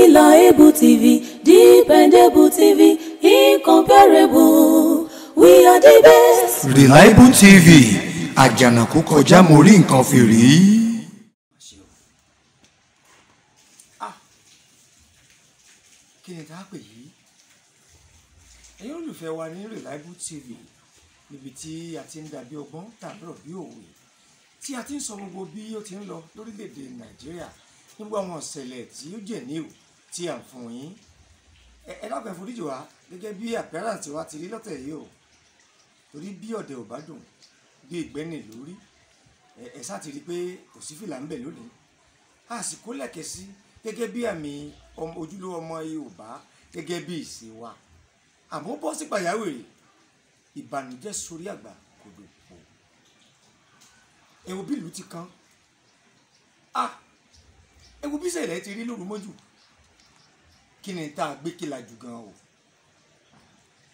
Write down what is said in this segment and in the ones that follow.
Reliable TV, dependable TV, incomparable. We are the best. Reliable TV, àjànàkú kọjá mo rí nǹkan fìrí. Kí ni ká pè yìí? Ẹ̀yin olùfẹ́ wa ní Reliable TV, níbi tí a ti ń dàbí ọgbọ́n tàbí bí òwe, tí a ti ń sọ gbogbo bí ó ti ń lọ lórílẹ̀‐èdè Nàìjíríà nígbà àwọn ìṣẹ̀lẹ̀ tí ó jẹ́ níwò tí à ń fún yín. Ẹ dákun foríjì wá gẹ́gẹ́ bí àpẹ́rẹ́ tí wá ti rí lọ́tẹ̀ yìí o, torí bí ọ̀dẹ̀ ò bá dùn bí ìgbẹ́ni lórí, ẹ sá ti rí pé kò sí fìlà ń bẹ̀ lónìí. Àsìkò lẹ̀kẹ̀ sí gẹ́gẹ́ bí àmì ojúlówó ọmọ Yorùbá gẹ́gẹ́ bí ìṣe wa. Àmọ́ bọ́ sí pàjáwìrì, ìbànújẹ́ sórí àgbà kò dòpò. Ẹ wo bí ìlú ti kan. Ẹ wo bí ìṣẹ̀lẹ̀ ti rí lóru mọ́jú. Kí ni tá a gbé kí la jù gan o?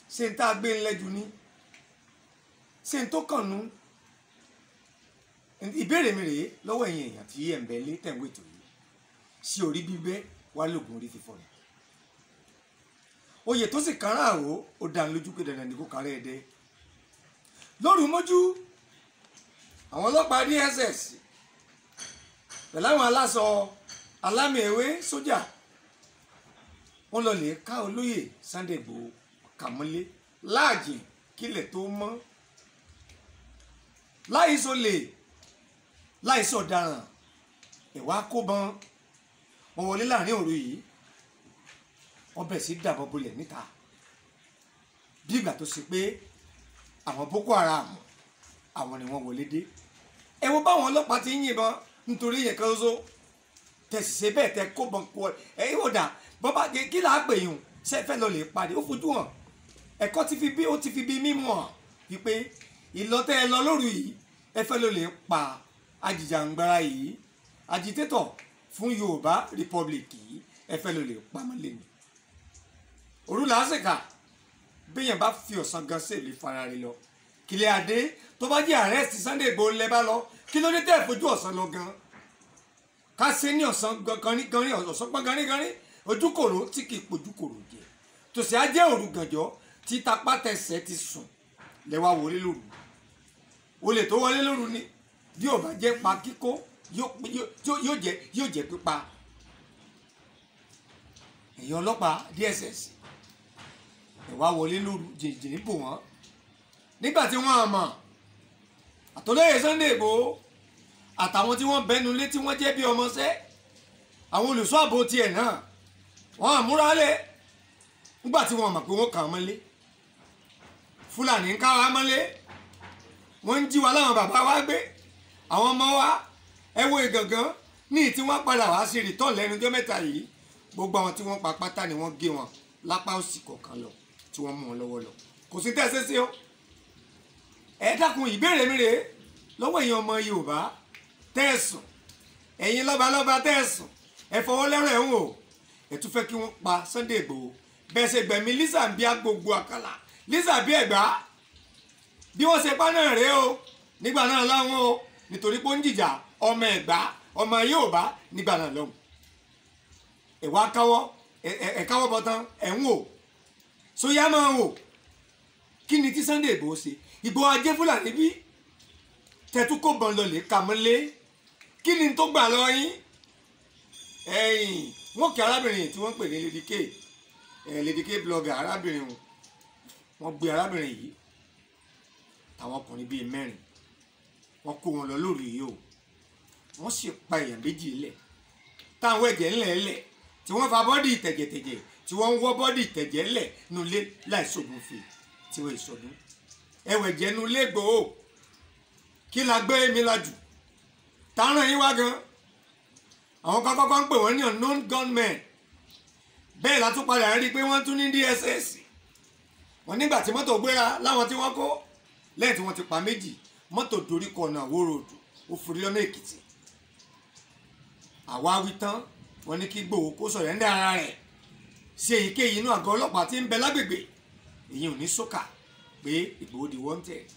Ṣé n tá a gbé ńlẹ́jú ní? Ṣé n tó kàn nú? Ìbéèrè mi rèé lọ́wọ́ ẹ̀yin èèyàn tí ẹ̀ ń bẹ lé tẹ̀wé tó yìí. Sí orí bíbẹ́ wá lóògùn orí fífọ́ rẹ̀. Oyè tó sì kàn án àwò ó dá lójú pé dandan ní kó kárẹ́ ẹ̀dẹ́. Lóru mọ́jú, àwọn ọlọ́pàá DSS pẹ̀lú àwọn aláṣọ alámì ewé sójà wọ́n lọ lè ká olóyè Sunday Igboho kàmọ́lé láàjìn kílẹ̀ tó mọ́, láìsọlè láìsọ̀daràn ẹ̀wà kóbọn. Wọ́n wọlé láàrin òru yìí, wọ́n bẹ̀rẹ̀ sí dàbọ̀ bolẹ̀ níta bí ìgbà tó ṣe pé àwọn Boko Haram àwọn ni wọ́n wọlé dé. Ẹ wo báwọn ọlọ́pàá ti ń yìnbọn nítorí yẹn kan ṣoṣo, tẹ̀sí ṣe bẹ́ẹ̀ tẹ kóbọn kó ẹ yóò dà bọ́bá kí là á pè yùn ṣe fẹ́ lọ lè parí. Ó fojú hàn, ẹ̀kọ́ ti fi bí mímú hàn wípé ìlọtẹ́ ẹ lọ lóru yìí ẹ fẹ́ lọ lè pa ajìjàngbara yìí, agitator fún Yorùbá Republic yìí ẹ fẹ́ lọ lè pa mọ́lẹ̀ ni. Òru làásìkà béèyàn bá fi ọ̀sán gan ṣèlè fara rẹ̀ lọ. Kílẹ̀ adé tó bá jẹ́ arrest Sunday Igboho lẹ́ bá lọ, kí ló dé tẹ́ fojú ọ̀sán lọ gan? Ká ṣe ní ọ̀sán ganrí ọ̀sán pọ́n ganrí ojúkòrò tí kì í pojú kòrò jẹ. Tòsí á jẹ́ òru gànjọ́ tí tapá tẹsẹ̀ ti sùn lẹ́wà wọlé lóru. Olè tó wọlé lóru ni bí ò bá jẹ́ pa kíkó yóò jẹ́ pípa. Ẹ̀yin ọlọ́pàá DSS ẹ̀wà wọlé lóru jìnnìjìnnì bò wọ́n nígbà tí wọ́n mọ̀ àtọ́lẹ́yẹ Sunday Igboho àtàwọn tí wọ́n bẹnu lé tí wọ́n jẹ́ bí ọmọọṣẹ́ àwọn olùṣọ́ àbò tiẹ̀ náà wọ́n àmúralẹ̀ nígbà tí wọ́n mọ̀ pé wọ́n kà á mọ́lé. Fúlàní ń ká wa mọ́lé, wọ́n ń jí wa láwọn bàbá wa gbé, àwọn ọmọ wa ẹ wo ìgangan ní tí wọ́n padà wá sí rìtọ́n lẹ́nu ọjọ́ mẹ́ta yìí. Gbogbo àwọn tí wọ́n pa pátá ni wọ́n gé wọn lápá òsì kọ̀ọ̀kan lọ tí wọ́n mú wọn lọ́wọ́ lọ. Kò sí tẹ́sẹ̀ sí o. Ẹ dákun ìbéèrè mi rèé lọ́wọ́ èèyàn ọmọ Yorùbá tẹ́ẹ̀sùn, ẹ̀yin lọ́balọ́ba tẹ́ẹ̀sùn, ẹ fọwọ́ lẹ́rọ̀ ẹ̀ ń wò. Ẹ tún fẹ́ kí wọ́n pa Sunday Igboho bẹ́ẹ̀ ṣe gbẹ̀mí Lizzy Abíà gbogbo àkàlà Lizzy Abíà Ẹ̀gbá bí wọ́n ṣe pa náà rèé o nígbà náà láwọn o, nítorí pé ó ń jìjà ọmọ Ẹ̀gbá ọmọ Yorùbá nígbà náà lọ́hùn. Ẹ̀wá káwọ́ bọ̀tán ẹ̀ ń wò sóyá máa ń wò. Kí ni tí Sunday Igboho ṣe? Ìgbòho ajé Fúlàní bí tẹ̀tú kó bọ̀n lọlẹ̀ kà mọ́lé. Kí ni tó gbà lọ yín? Wọ́n kí arábìnrin tí wọ́n pè ní Lady K blogger, arábìnrin wọn gbé arábìnrin yìí táwọn ọkùnrin bíi 4 wọ́n kó wọn lọ lórí yìí o. Wọ́n sì pa èèyàn méjì lẹ̀ táwọn ẹ̀jẹ̀ ńlẹ̀ tí wọ́n fa bọ́dì tẹ̀jẹ̀tẹ̀jẹ̀ tí wọ́n ń wọ́ bọ́dì tẹ̀jẹ̀ ńlẹ̀ nulẹ̀ láìsọ̀gùn fi tí wọ́n ìsọdún. Ẹ̀wẹ̀ jẹ́ nulẹ̀ Igboho kí la gbé mi lájú tààràn yín wá gan. Àwọn kọ́kọ́ ń pè wọ́n ní unknown gunmen. Bẹ́ẹ̀ la tún padà rí i pé wọ́n tún ní DSS. Wọ́n nígbà tí mọ́tò gbéra láwọn tí wọ́n kó lẹ́yìn tí wọ́n ti pa méjì, mọ́tò dorí kọ̀nà wórodù ó forí lọ́nà Èkìtì. Àwa wí tán wọ́n ní kí Igboho kó sọ̀rẹ́ńdà ara rẹ̀ sí èyíkéyìí inú àgọ́ ọlọ́pàá tí ń bẹ lágbègbè. Èyí ò ní sọ́kà pé Igboho di wanted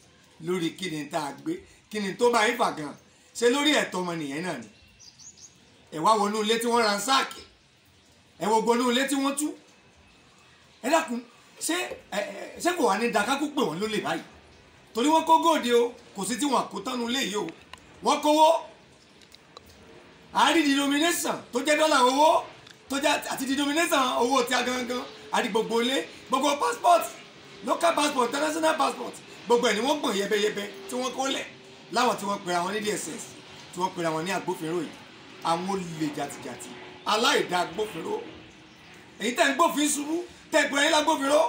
lórí kí ni tá a gbé, kí ni tó bá yín fà gan. Ṣé lórí ẹ̀tọ́ ọmọnìyàn náà ni? Ẹ wá wọnú ilé tí wọ́n ransáàkì ẹ wo gbọ́nú ilé tí wọ́n tú ẹ dákun ṣé kò wá ní dakaku pé wọ́n ló lè báyìí torí wọ́n kó góòdì o kò sí tí wọ́n kó tánu lé yìí o wọ́n kówó àárí denomination tó jẹ́ dọ́là owó tó jẹ́ àti denomination owó tí a gangan àrí gbogbo ilé gbogbo passport local passport international passport gbogbo ẹ̀ ni wọ́n gbọ̀n yẹbẹyẹbẹ tí wọ́n kó lẹ̀ láwọn tí wọ́n pera wọn ní DSS tí wọ́n pera wọn ní agbófinró yìí àwọn olè jàtìjàtì aláìdá agbófinró èyí tẹ́ ń gbófin ṣubú tẹ́ ń pera yín lágbófinró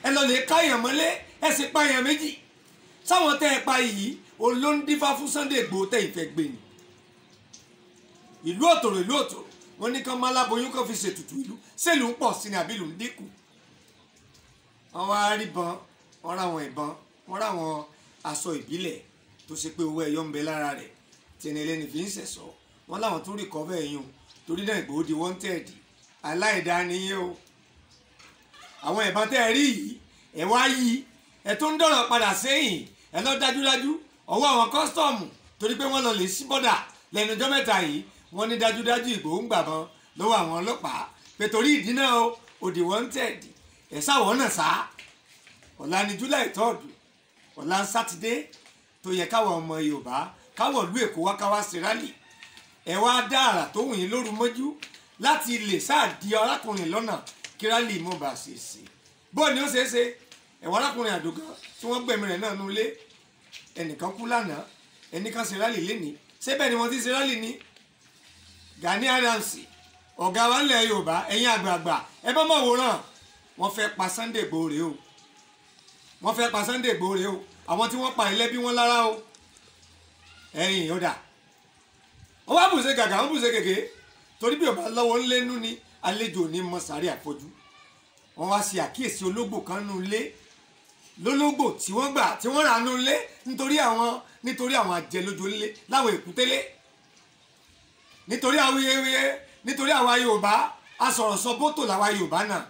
ẹ lọ lè ká èèyàn mọ́lé ẹ sì pa èèyàn méjì sáwọn tẹ́ ẹ pa yìí olóńdífá fún Sunday Igboho tẹ́ ìfẹ́ gbé ni ìlú òtòrò wọ́n ní kán má láboyún kán fi ṣètùtù ìlú sẹ́lù ń pọ̀ sí ni àbí ìlú ń dínkù wọ́n wá rí bọn wọ́n ráwọn ìbọn wọ́n ráwọn aṣọ ìbílẹ̀ tó ṣe pé owó ẹyọ ń bẹ lára rẹ̀ tí ẹni ẹlẹ́ni fi ń ṣẹ̀ṣọ́ wọ́n láwọn tó rí kọ́fẹ́ ẹ̀yìn o torí náà Ìgbòho di wanted aláìdá nìyẹn o àwọn ìbọn tẹ́ ẹ rí yìí ẹ wá yí ẹ tó ń dọ̀rọ̀ padà sẹ́yìn ẹ lọ dájúdájú ọwọ́ àwọn kọ́sítọ́ọ̀mù torí pé wọ́n lọ lè sí bọ́dà lẹ́nu ọjọ́ mẹ́ta yìí wọ́n ní dájúdájú Ìgbòho ń gbàbọn lọ́wọ́ àwọn ọlọ́pàá pé torí ìdí náà o òdì wanted ẹ̀ sáwọ́ náà sá ọ̀la ní July 3rd ọ̀la sátidé tó yẹ káwọn ọmọ Yorùbá káwọn ìlú Èkó wá káwá sí rálì ẹ wá dá àrà tó wù yín lóru mọ́jú láti lè sáàdì arákùnrin lọ́nà kí rálì mọ́ bá ṣe ṣe bóò ni ó ṣe é ṣe ẹ̀wọ̀n arákùnrin Àdògán tí wọ́n gbẹ̀mí rẹ̀ náà nulẹ̀ ẹnìkan kú lánàá ẹnìkan ṣe rálì lénìí ṣé bẹ́ẹ̀ ni wọ́n ti ṣe rálì ní Gani Adams ọ̀gá wa ńlẹ̀ Yorùbá ẹ̀yin àgbààgbà ẹ bá mọ̀ wòran wọ́n fẹ́ pa Sunday Igboho rèé o wọ́n fẹ́ pa Sunday Igboho rèé o àwọn tí wọ́n pa ilẹ̀ bí wọ́n lára o ẹ̀yìn ọ̀dà wọ́n wá bùṣe gàgà wọ́n bùṣe gègé torí bí ọba lọ́wọ́ ńlẹ́nu ní àlejò ní mọ́sàárì àfọ́jú wọ́n wá sí àkíyèsí ológbò kan nù lé lólógbò tí wọ́n gbà tí wọ́n rà nù lé nítorí àwọn àjẹlójú lé láwọn èkútélé nítorí awuyewuye nítorí àwa Yorùbá asọ̀rọ̀sọ bótò làwa Yorùbá náà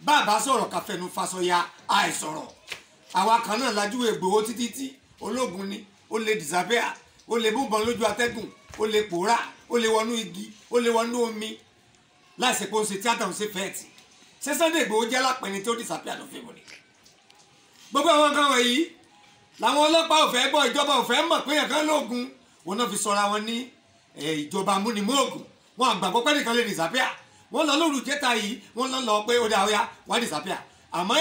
bàbá sọ̀rọ̀ káfẹ́nu fasọya àìsọ̀rọ̀ àwa kan náà lajú Ìgbòho títí tí ológun ni ó lè disappear ó lè búbọn lójú atẹ́gùn ó lè pòórá ó lè wọnú igi ó lè wọnú omi láìsí pé ó ń ṣe tíátà ó ń ṣe fẹ́ẹ̀tì ṣé Sunday Igboho jẹ́ lápẹni tó disappear ló fi mọ̀ ni. gbogbo àwọn kan wọ̀nyí làwọn ọlọ́pàá ò fẹ́ gbọ́ ìjọba ò fẹ́ mọ̀ pé yẹn kan lóògùn wọn náà fi sọra wọn ní ìjọba amúnimóògùn wọn àgbàgbọ́ pé nìkan lè disappear wọn lọ lóru jẹta yìí wọn lọ pé ó dá ọyá wá disappear àmọ́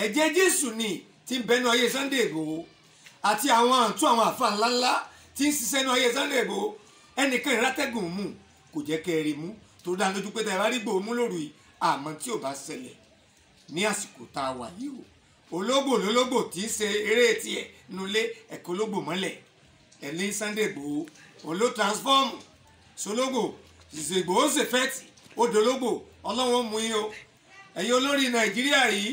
ẹ̀jẹ̀ Jésù ni tí ń bẹnu ayé Sunday Igboho àti àwọn àǹtún àwọn àfa ńláńlá tí ń ṣiṣẹ́ nu ayé Sunday Igboho ẹnìkan ìrátẹ́gùn mú kò jẹ́ kẹrì mú tó dá lójú pé tẹ̀wá rí Igboho mú lóru yìí àmọ́ tí ò bá ṣẹlẹ̀ ní àsìkò tá a wà yìí o ológbò tí ń ṣe eré tiẹ̀ nulẹ̀ ẹ̀kọ́ ológbò mọ́lẹ̀ ẹ̀lí Sunday Igboho òun ló transform sológbò ṣìṣẹ́ Igboho ṣe fẹ́ẹ̀tì ó dológbò ọlọ́wọ́n mú yín o ẹ̀yin olórí Nàìjíríà yìí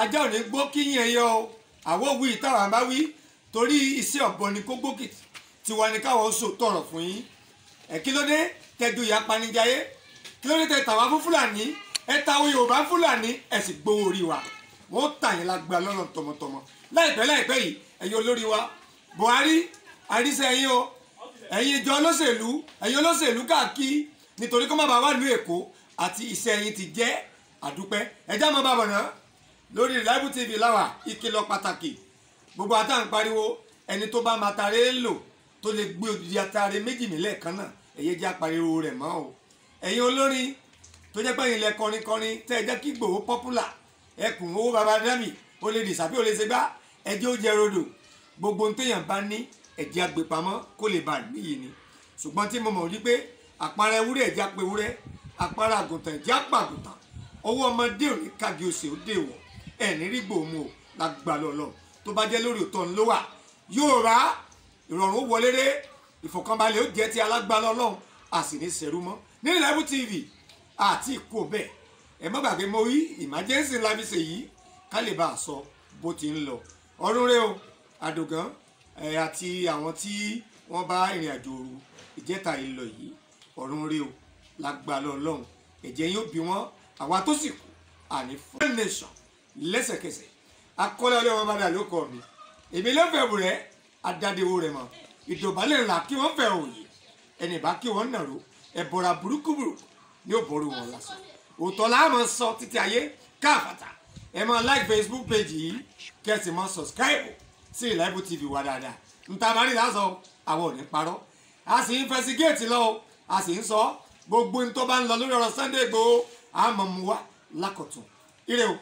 ajá ò ní gbó kíyìn ẹ̀yọ o àwọn òwú ìtawà bá wí torí iṣẹ́ ọ̀bọ ni kó gbókìtì tiwa ni káwọn oṣù tọrọ fún yín kí ló dé tẹjú ìyá panijayé kí ló dé tẹ tàwa fún Fúlàní ẹ tàwọn Yorùbá Fúlàní ẹ sì gbowó orí wa wọn tà yín lágbá lọ́nà tọmọtọmọ láìpẹ́ yìí ẹ̀yin olórí wa Buhari àríṣẹ́ ẹ̀yin o ẹ̀yin ìjọ olóṣèlú káàkiri nítorí kó má bàa wà ní Èkó àti iṣẹ́ ẹ̀yin ti jẹ́ àdúpẹ́ ẹjá mọ́ bàbọ̀ náà lórí Reliable TV láwà ìkìlọ̀ pàtàkì gbogbo àtà ń pariwo ẹni tó bá máa tare lò tó lè gbé odidi atare méjì mi lẹ́ẹ̀kan náà ẹ̀yẹ jẹ́ apariwo rẹ̀ mọ́ o ẹ̀yin olórin tó jẹ́ pé ilẹ̀ kọrin tẹ́ ẹ jẹ́ kí Ìgbòho popular ẹkùn owó baba dami ó lè dìsàbí ó lè ṣe gbá ẹjẹ́ ó jẹ rodò gbogbo téèyàn bá ní ẹ̀jẹ̀ àgbèpamọ́ kó lè bà níyì ni ṣùgbọ́n tí mo mọ̀ rí pé àpárá ewúrẹ́ ẹ̀jẹ̀ àpè ewúrẹ́ àpárá àgùntàn ẹ̀jẹ̀ àpà àgùntàn owó ọmọdé òní kági òsè ó dé wọ̀ ẹ̀ ní rí Ìgbòho mu ò lágbà lọ́lọ́ tó bá jẹ́ lórí òtọ́ ló wà Yorùbá ìrọ̀rùn ó wọlé dé ìfọ̀kànbalẹ̀ ó jẹ́ ti alágbára Ọlọ́run a sì ní sẹ̀rú mọ́ ní Reliable TV àti ìkó bẹ́ẹ̀ ẹ má gbàgbé mo rí emergency ńlá fi ṣe yìí ká lè bá a sọ bó ti ń lọ ọdún rẹ o Àdògán àti àwọn tí wọ́n bá ìrìn àjò òru ìjẹta yìí lọ yìí ọ̀run rẹ o lágbára Ọlọ́run ẹ̀jẹ̀ yóò bí wọ́n àwa tó sì kú àní fún nation lẹ́sẹ̀kẹsẹ̀ akọ́lẹ́ ọlọ́wọ́n bá dà ló kọ́ mi èmi ló fẹ́ bù rẹ́ adádewo rẹ̀ mọ́ ìdọ̀bálẹ̀ ńlá kí wọ́n fẹ́ òye ẹni bá kí wọ́n nàró ẹ̀bọ̀ra burúkú ní òbòrò wọn lásán òótọ́ láàmú sọ títí ayé káàfàtà ẹ máa like Facebook page yìí kẹ́sì máa subscribe sí Reliable TV wa dáadáa ntabari lásán àwọn ò ní parọ́ a sì ń investigate lọ a sì ń sọ gbogbo n tó bá ń lọ lórí ọ̀rọ̀ Sunday Igboho àmọ́ mu wá lákọ̀tún ire o.